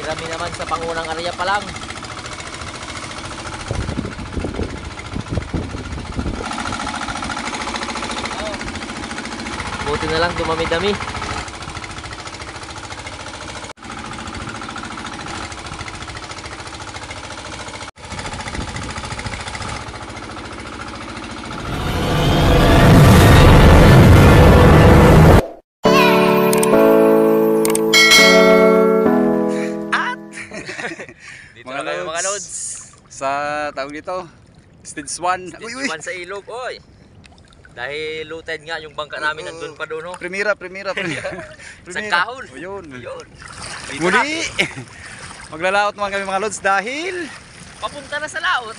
Marami-rami naman sa pangunang area pa lang. Buti na lang dumami-dami. Dito na kayo mga lods. Sa tawag dito, stage 1. Stage 1 sa ilog, oy. Dahil low tide nga yung bangka namin nandun pa doon, no? Primera. Sa kahon. O yun. Ayun. Muli, maglalaot naman kami mga lods dahil Papunta na sa laot.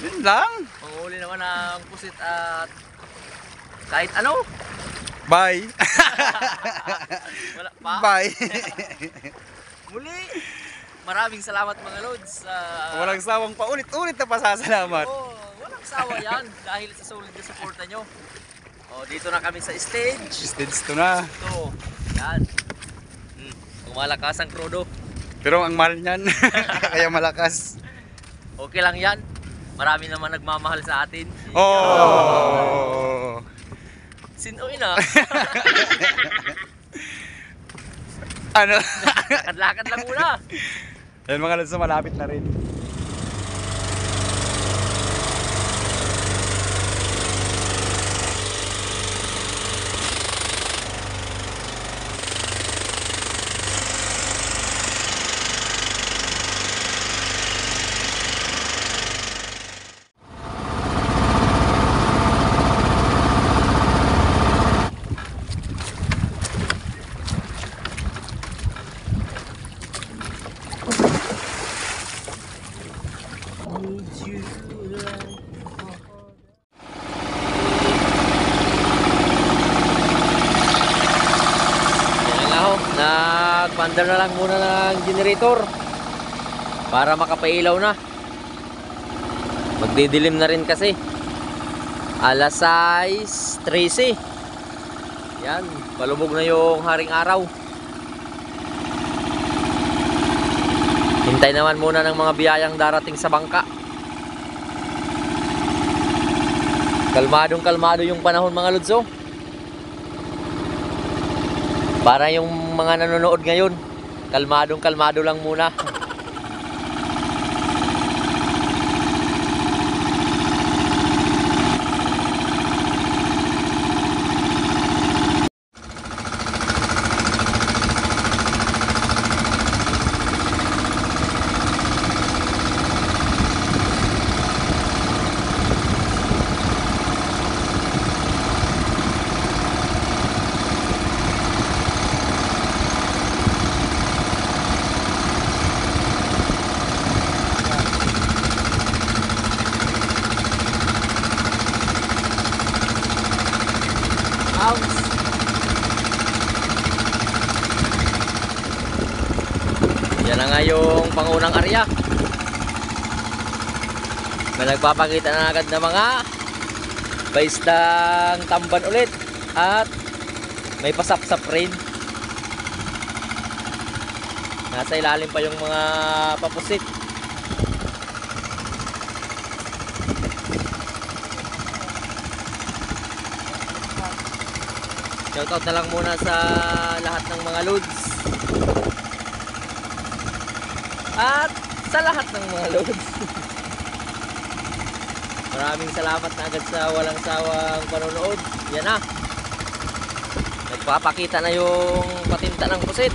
yun lang. Manghuli naman ang pusit at kahit ano. Bye. Wala pa. Bye. Muli, maraming salamat mga lods. Walang sawang paulit-ulit na pasasalamat. Oo, walang sawa yan dahil sa solid na suporta nyo. Oh, dito na kami sa stage. Stage 2 na. Ito, yan. Malakas ang krudo. Pero ang mahal niyan. Kaya malakas. Okay lang yan. Marami naman nagmamahal sa atin. Oh. Sinuin na. Ano? Lakad-lakad lang muna. Ayun mga lods, malapit na rin. Nagpandar na lang muna ng generator para makapailaw na. Magdidilim na rin kasi. Alas 6:13. Yan, palubog na yung haring araw. Hintay naman muna ng mga biyayang darating sa bangka. Kalmadong kalmado yung panahon mga lodso. Para yung mga nanonood ngayon, kalmadong kalmado lang muna. Yan na nga yung pangunang area na nagpapakita na agad ng mga paistang tamban ulit at may pasapsap rin. Nasa ilalim pa yung mga papusit. Shoutout na lang muna sa lahat ng mga loads at sa lahat ng mga loads. Maraming salamat na agad sa walang sawang panonood. Yan na, nagpapakita na yung patinta ng pusit.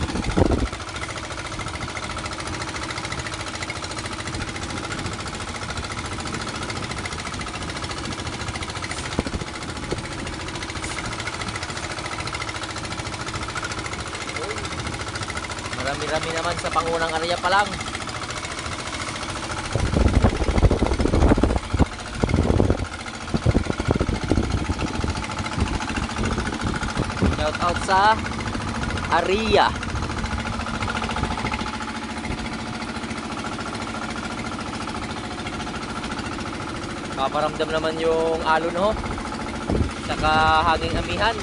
Marami-rami naman sa pangunang area pa lang. Shout out sa area. Kaparamdam naman yung alon ho, saka hanging amihan.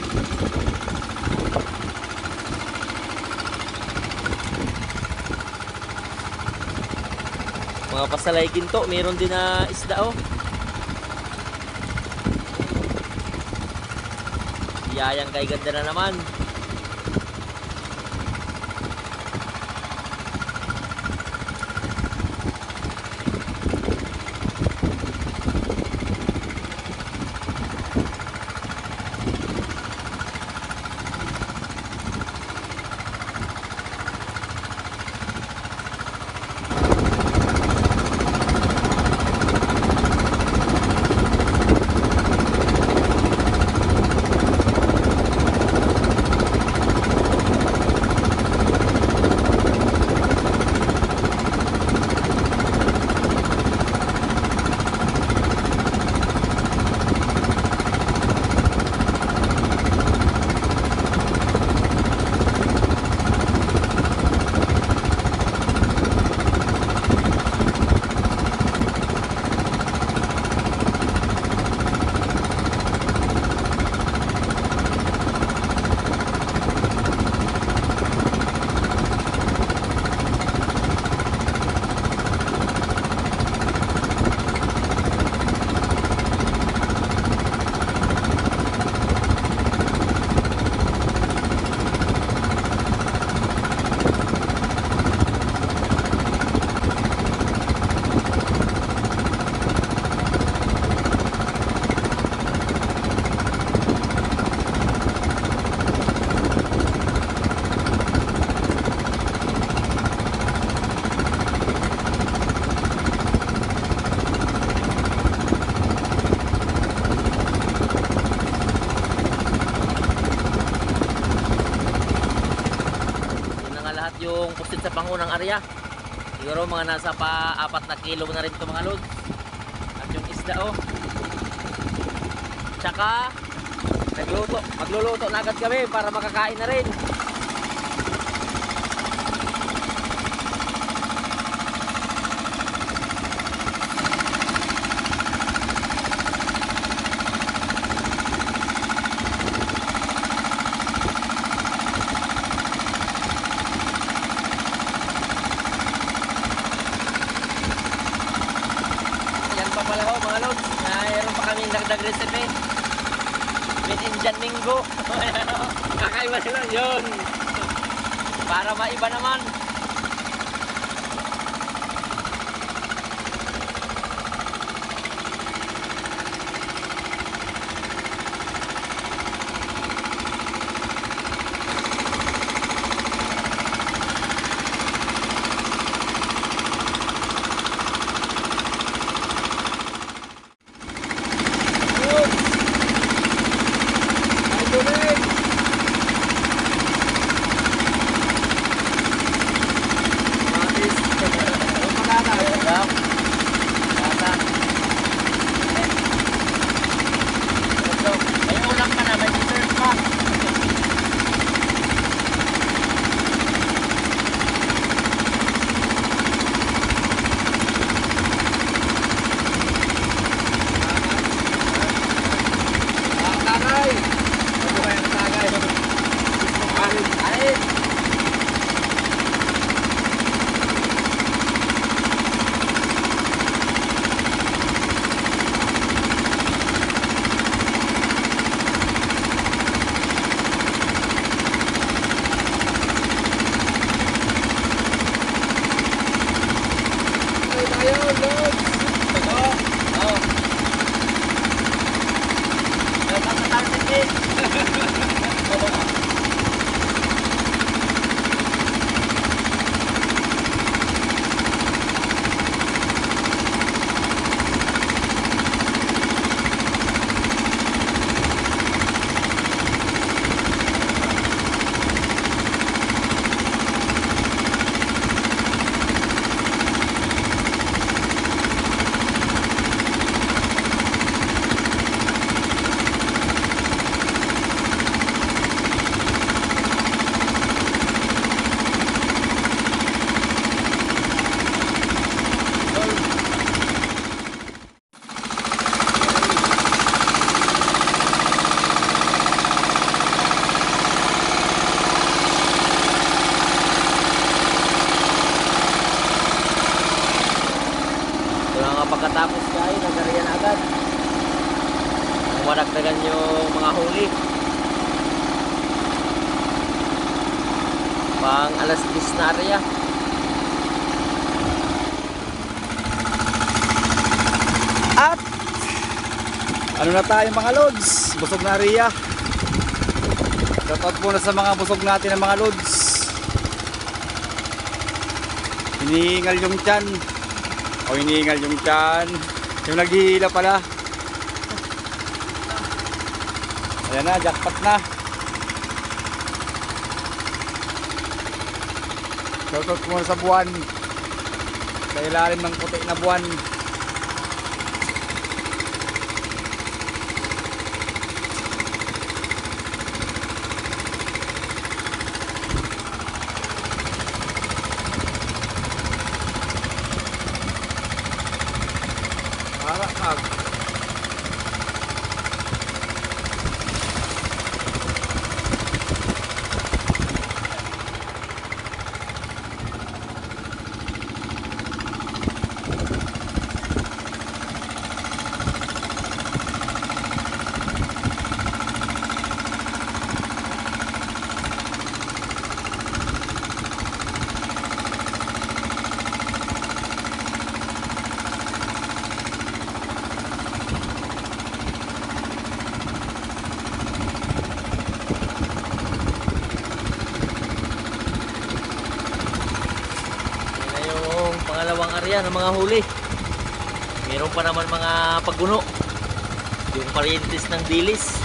Mga pasalay ginto, meron din na isda oh. Yayang kay ganda na naman. Yung pusit sa pangunang area, siguro mga nasa pa 4 na kilo na rin ito mga lods. At yung isda oh, tsaka magluluto na agad kami para makakain na rin. Pala ho mga lods, mayroon pa kami dagdag recipe with Indian Mingo. Kakaiba nila yun para maiba naman. Pang alas 10 na area. At ano na tayo mga lods, busog na area. Shoutout muna sa mga busog natin ng mga lods. Hinihingal yung tiyan. O hinihingal yung tiyan. Yung naghihila pala. Ayan na, jackpot na. Shoutout muna sa buwan. Sa ilalim ng puti na buwan. Pangalawang area ng mga huli. Meron pa naman mga pagguno. Yung parientes ng dilis.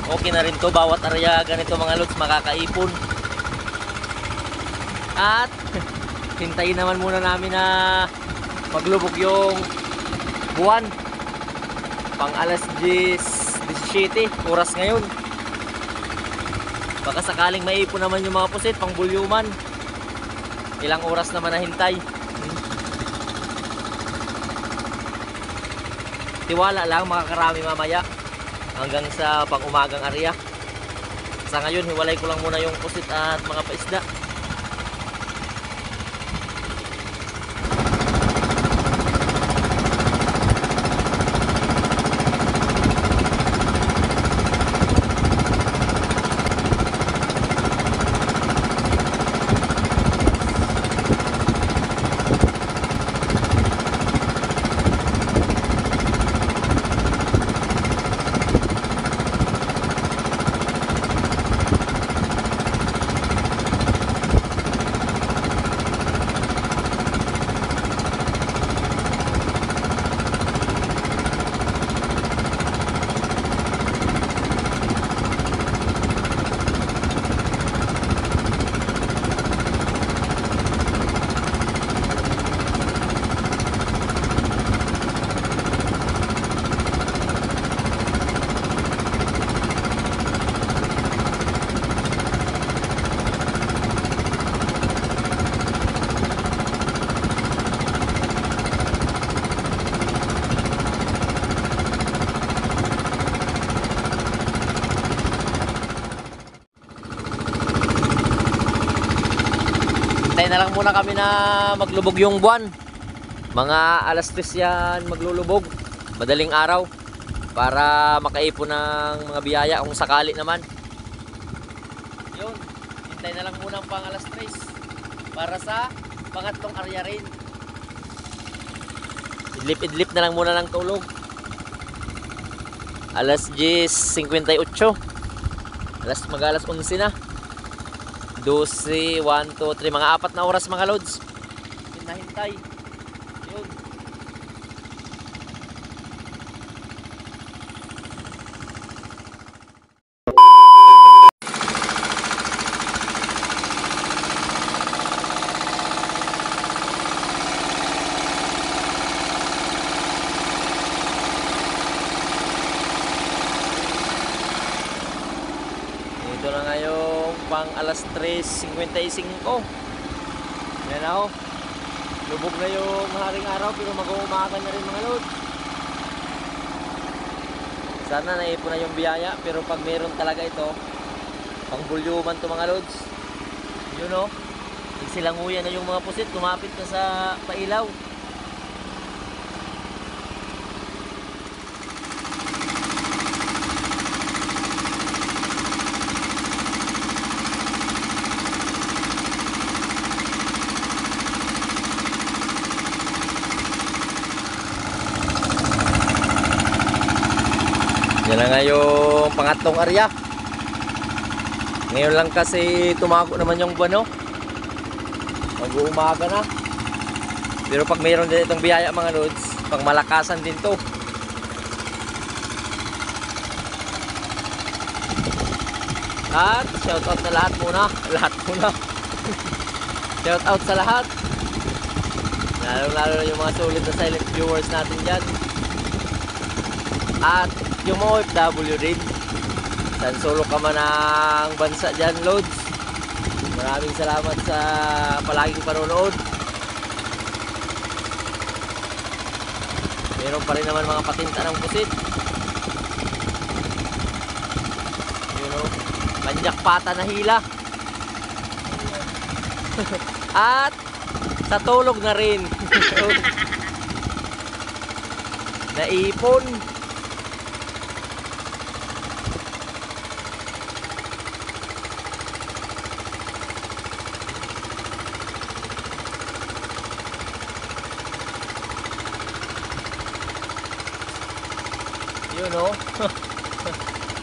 Okay na rin to, bawat area ganito mga lods makakaipon. At hintayin naman muna namin na maglubog yung buwan. Pang alas 10:17 oras ngayon. Baka sakaling maipon naman yung mga pusit pang bulyuman. Ilang oras naman na hintay. Tiwala lang, makakarami mamaya hanggang sa pang umagang area. Sa ngayon hiwalay ko lang muna yung pusit at mga paisda. Hintay na lang muna kami na maglubog yung buwan. Mga alas 3 yan maglulubog. Madaling araw. Para makaipon ng mga biyaya kung sakali naman. Yun. Hintay na lang muna pang alas 3. Para sa pangatlong area rin. Idlip-idlip na lang muna ng tulog. Alas 10:58. Mag-alas 11 na. 12, 1, 2, 3. Mga 4 na oras mga lods. Hintay. Yun. Ito na ngayong pang alas 3:55. Yan ako. Lubog na yung haring araw pero mag-uumaga na rin mga lods. Sana naipon na yung biyaya pero pag meron talaga ito, pang bulyuman to mga lods. Yun o. Silanguyan na yung mga pusit. Lumapit na sa pailaw. Yan na nga yung pangatlong area. Ngayon lang kasi tumago naman yung buwan, no? Mag-uumaga na. Pero pag mayroon din itong biyaya mga lods, pang malakasan din to. At shoutout sa lahat muna. Shoutout sa lahat. Lalo yung mga solid na silent viewers natin dyan. At yung mga OFW rin. San solo ka man ang bansa dyan, loads. Maraming salamat sa palaging panonood. Meron pa rin naman mga patinta ng pusit. You know, manjak pata na hila. At sa tulog na rin. Naipon. Yun o.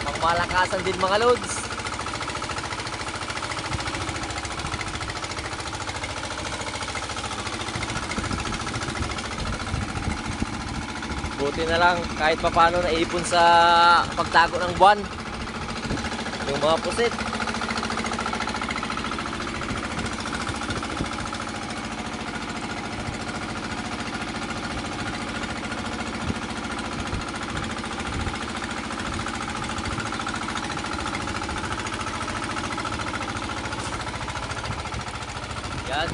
Pangmalakasan din mga loads. Buti na lang kahit papano naipon sa pagtago ng buwan yung mga pusit. Yan.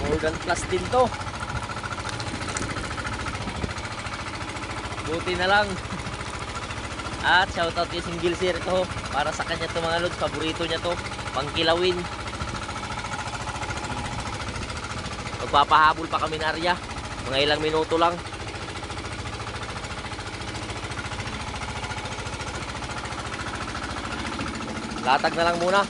More than plus din to. Buti na lang. At shoutout kay Single Sir ito. Para sa kanya to mga lods. Paborito niya to. Pangkilawin. Magpapahabol pa kami na area. Mga ilang minuto lang. Latag na lang muna.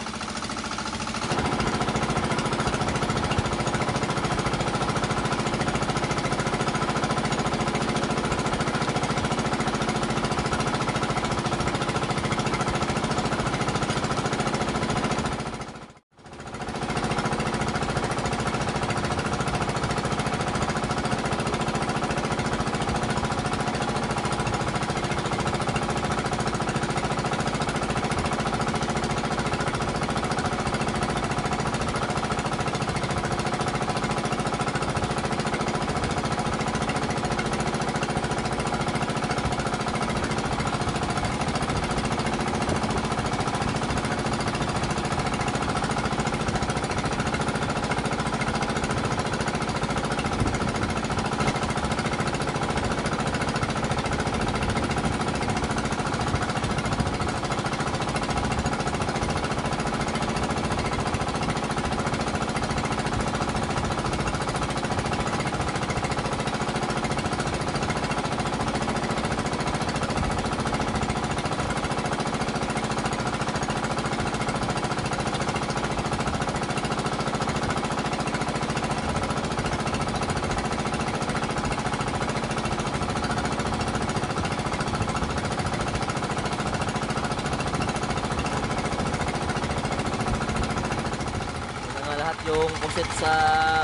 Yung puset sa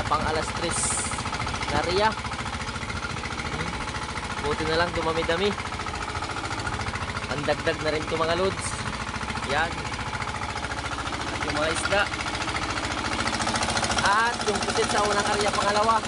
pang alas 3 na area. Buti na lang dumami-dami. Ang dagdag na rin ito mga loads. Yan. At yung mga isda. At yung puset sa unang area pangalawa.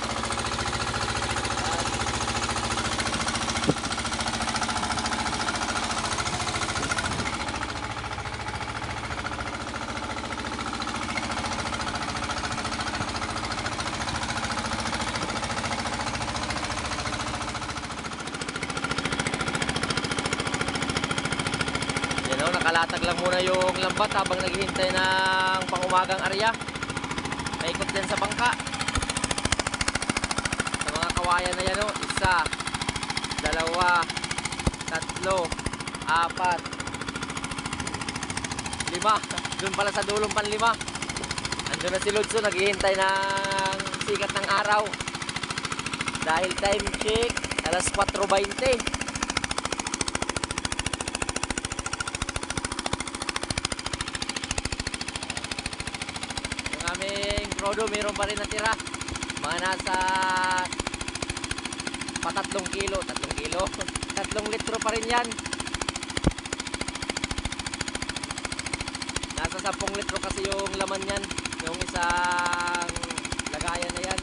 Nakalatag lang muna yung lambat habang naghihintay ng pangumagang area. Paikot din sa bangka. Sa mga kawayan na yan, 1, 2, 3, 4, 5. Doon pala sa dulong panlima. Andun na si Lodso, naghihintay ng sikat ng araw. Dahil time check, Alas 4:20. Yung aming prodo, mayroon pa rin natira. Mga nasa 3 kilo. 3 litro pa rin yan. Nasa 10 litro kasi yung laman yan. Yung isang lagayan na yan.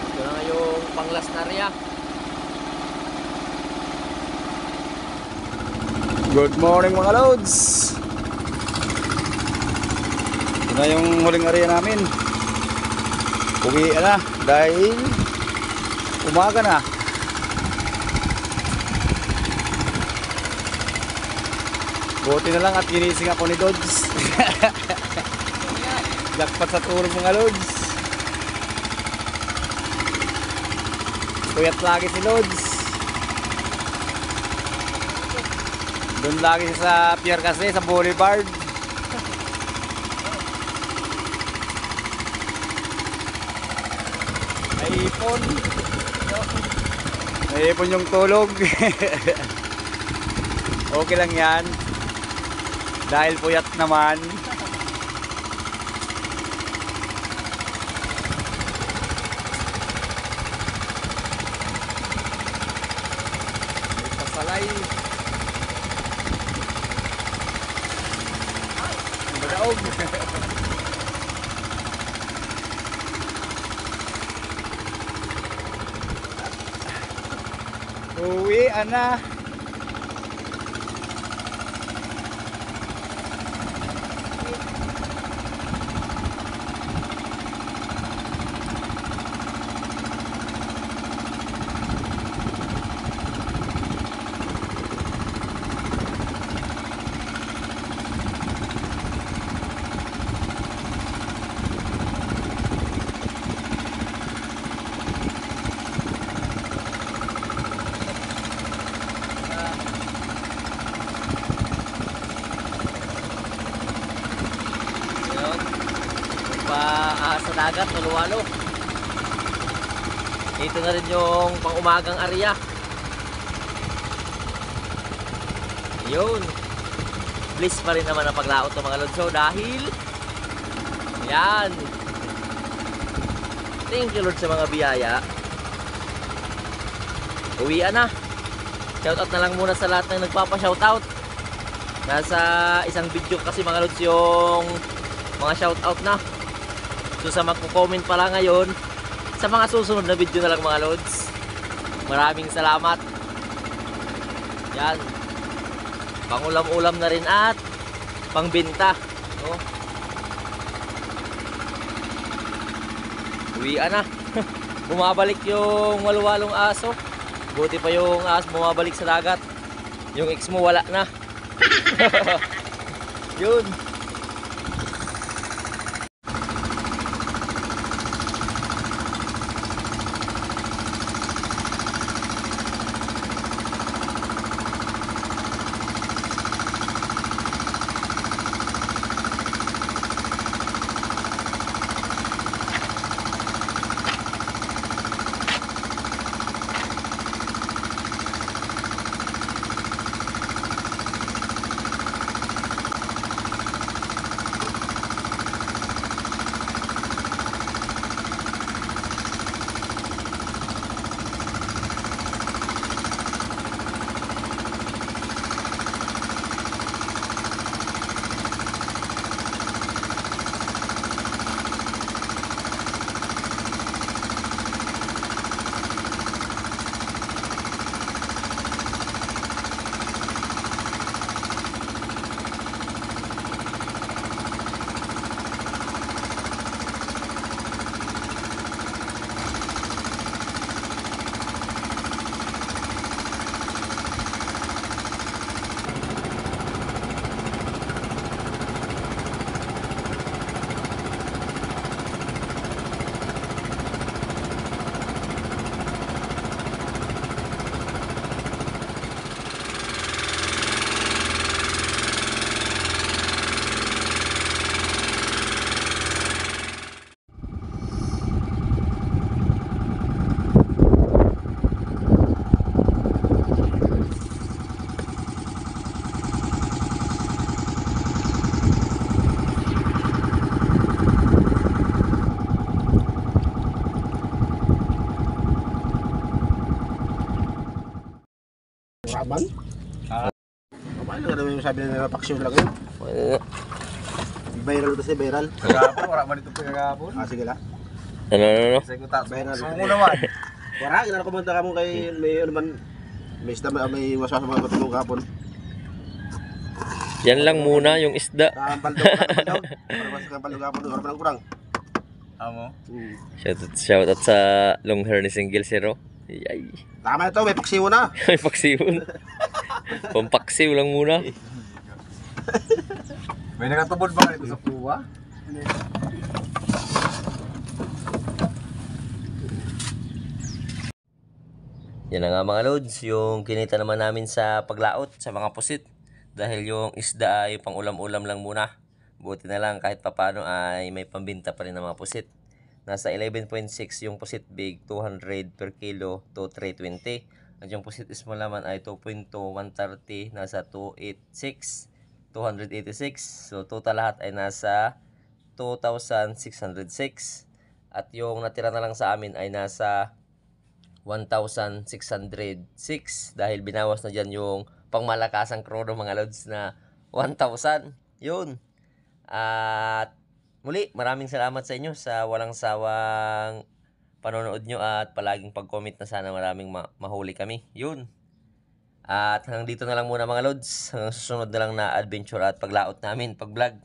Ito na nga yung panglas na area. Good morning mga loads. Ito na yung huling area namin. Uwi na dahil umaga na. Buti na lang at ginising ako ni Dodds. Lakpat sa turog mga loads. Kuyat lagi si Lods. Doon lagi sa pier kasi, sa boulevard. Naipon. Naipon yung tulog. Okay lang yan. Dahil puyat naman. May pasalay. Madaog. Uwi na. Sa dagat, maluwalo. Ito na rin yung pang-umagang area. Yun. Bliss pa rin naman ang paglaot ng mga lodso dahil yan. Thank you Lord sa mga biyaya. Uwian na. Shoutout na lang muna sa lahat ng nagpapa-shoutout. Nasa isang video kasi mga lods yung mga shoutout na. So sa magko-comment pala ngayon, sa mga susunod na video na lang mga lods. Maraming salamat. Yan. Pangulam-ulam na rin at pangbenta. Oh. Uwian na. Bumabalik yung waluwalong aso. Buti pa yung aso bumabalik sa dagat. Yung ex mo wala na. Yun. sabi nila paksyon lang yun. Viral kasi, viral. Kagapon, wala man ito kagapon. Ah, sige lang. Ano? Kasi ko ta. Viral. Sumo naman. Wala, ginala ko muna ka mo kay may ano man, may isda, may waswas mga patulong kapon. Yan lang muna yung isda. Kampaldog. Para mas kampaldog kapon, wala pa lang kurang. Amo. Shoutout sa long hair ni Single Zero. Yay. Tama na ito, may paksiw na. May paksiw. Pampaksiw lang muna. May nakatubod ba ito sa kuwa? Yan na nga mga loads, yung kinita naman namin sa paglaot sa mga pusit. Dahil yung isda ay pang ulam-ulam lang muna. Buti na lang kahit papano ay may pambinta pa rin ng mga pusit. Nasa 11.6 yung pusit big, 200 per kilo to 320. At yung pusit small naman ay 2.2, 130, nasa 286, 286. So total lahat ay nasa 2,606. At yung natira na lang sa amin ay nasa 1,606 dahil binawas na dyan yung pangmalakasang krono mga loads na 1,000. Yun. At muli, maraming salamat sa inyo sa walang sawang panonood nyo at palaging pag-comment na sana maraming mahuli kami. Yun. At hanggang dito na lang muna mga loads. Hanggang susunod na lang na adventure at paglaot namin, pag-vlog.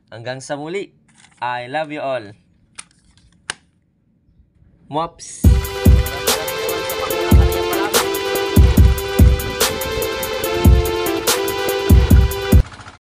Hanggang sa muli. I love you all. Mops!